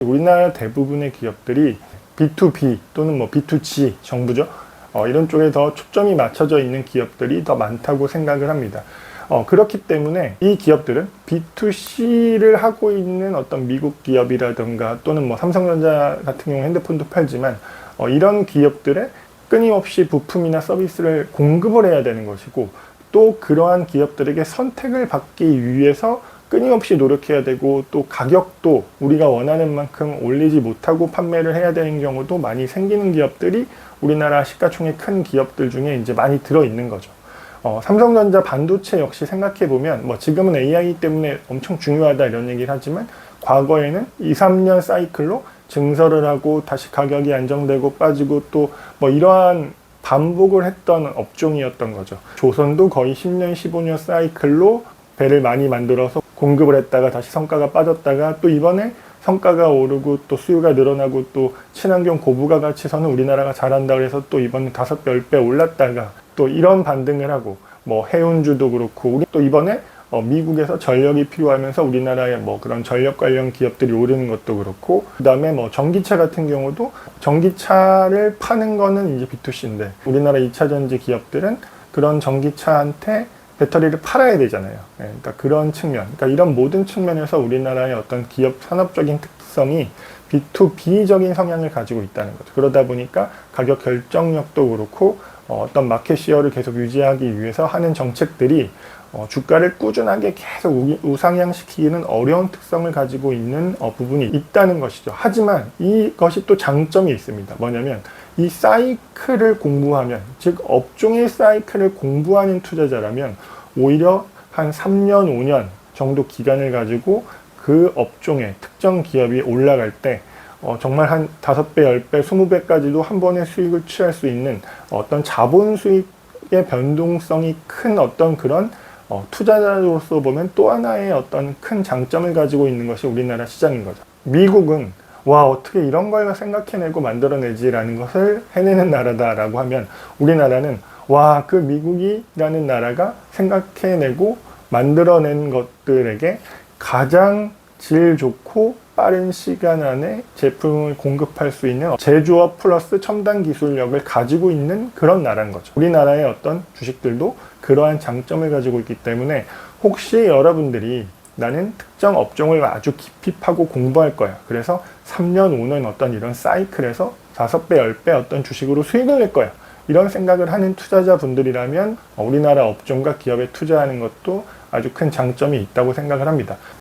우리나라 대부분의 기업들이 B2B 또는 B2G, 정부죠. 이런 쪽에 더 초점이 맞춰져 있는 기업들이 더 많다고 생각을 합니다. 그렇기 때문에 이 기업들은 B2C를 하고 있는 어떤 미국 기업이라든가 또는 삼성전자 같은 경우 핸드폰도 팔지만 이런 기업들의 끊임없이 부품이나 서비스를 공급을 해야 되는 것이고, 또 그러한 기업들에게 선택을 받기 위해서 끊임없이 노력해야 되고, 또 가격도 우리가 원하는 만큼 올리지 못하고 판매를 해야 되는 경우도 많이 생기는 기업들이 우리나라 시가총액 큰 기업들 중에 이제 많이 들어있는 거죠. 삼성전자 반도체 역시 생각해보면 지금은 AI 때문에 엄청 중요하다 이런 얘기를 하지만, 과거에는 2, 3년 사이클로 증설을 하고 다시 가격이 안정되고 빠지고 또 이러한 반복을 했던 업종이었던 거죠. 조선도 거의 10년, 15년 사이클로 배를 많이 만들어서 공급을 했다가 다시 성과가 빠졌다가 또 이번에 성과가 오르고 또 수요가 늘어나고 또 친환경 고부가 가치서는 우리나라가 잘한다 그래서 또 이번에 5배, 10배 올랐다가 또 이런 반등을 하고, 해운주도 그렇고, 우리 또 이번에 미국에서 전력이 필요하면서 우리나라의 그런 전력 관련 기업들이 오르는 것도 그렇고, 그 다음에 전기차 같은 경우도 전기차를 파는 거는 이제 B2C인데 우리나라 2차전지 기업들은 그런 전기차한테 배터리를 팔아야 되잖아요. 그러니까 그런 측면, 그러니까 이런 모든 측면에서 우리나라의 어떤 기업 산업적인 특성이 B2B적인 성향을 가지고 있다는 거죠. 그러다 보니까 가격 결정력도 그렇고 어떤 마켓 시어를 계속 유지하기 위해서 하는 정책들이 주가를 꾸준하게 계속 우상향시키기는 어려운 특성을 가지고 있는 부분이 있다는 것이죠. 하지만 이것이 또 장점이 있습니다. 뭐냐면 이 사이클을 공부하면, 즉 업종의 사이클을 공부하는 투자자라면 오히려 한 3년, 5년 정도 기간을 가지고 그 업종의 특정 기업이 올라갈 때 정말 한 5배, 10배, 20배까지도 한 번에 수익을 취할 수 있는 어떤 자본 수익의 변동성이 큰 어떤 그런 투자자로서 보면 또 하나의 어떤 큰 장점을 가지고 있는 것이 우리나라 시장인 거죠. 미국은 어떻게 이런 걸 생각해내고 만들어내지라는 것을 해내는 나라다라고 하면, 우리나라는 그 미국이라는 나라가 생각해내고 만들어낸 것들에게 가장 질 좋고 빠른 시간 안에 제품을 공급할 수 있는 제조업 플러스 첨단 기술력을 가지고 있는 그런 나라인 거죠. 우리나라의 어떤 주식들도 그러한 장점을 가지고 있기 때문에, 혹시 여러분들이 나는 특정 업종을 아주 깊이 파고 공부할 거야, 그래서 3년, 5년 어떤 이런 사이클에서 5배, 10배 어떤 주식으로 수익을 낼 거야, 이런 생각을 하는 투자자분들이라면 우리나라 업종과 기업에 투자하는 것도 아주 큰 장점이 있다고 생각을 합니다.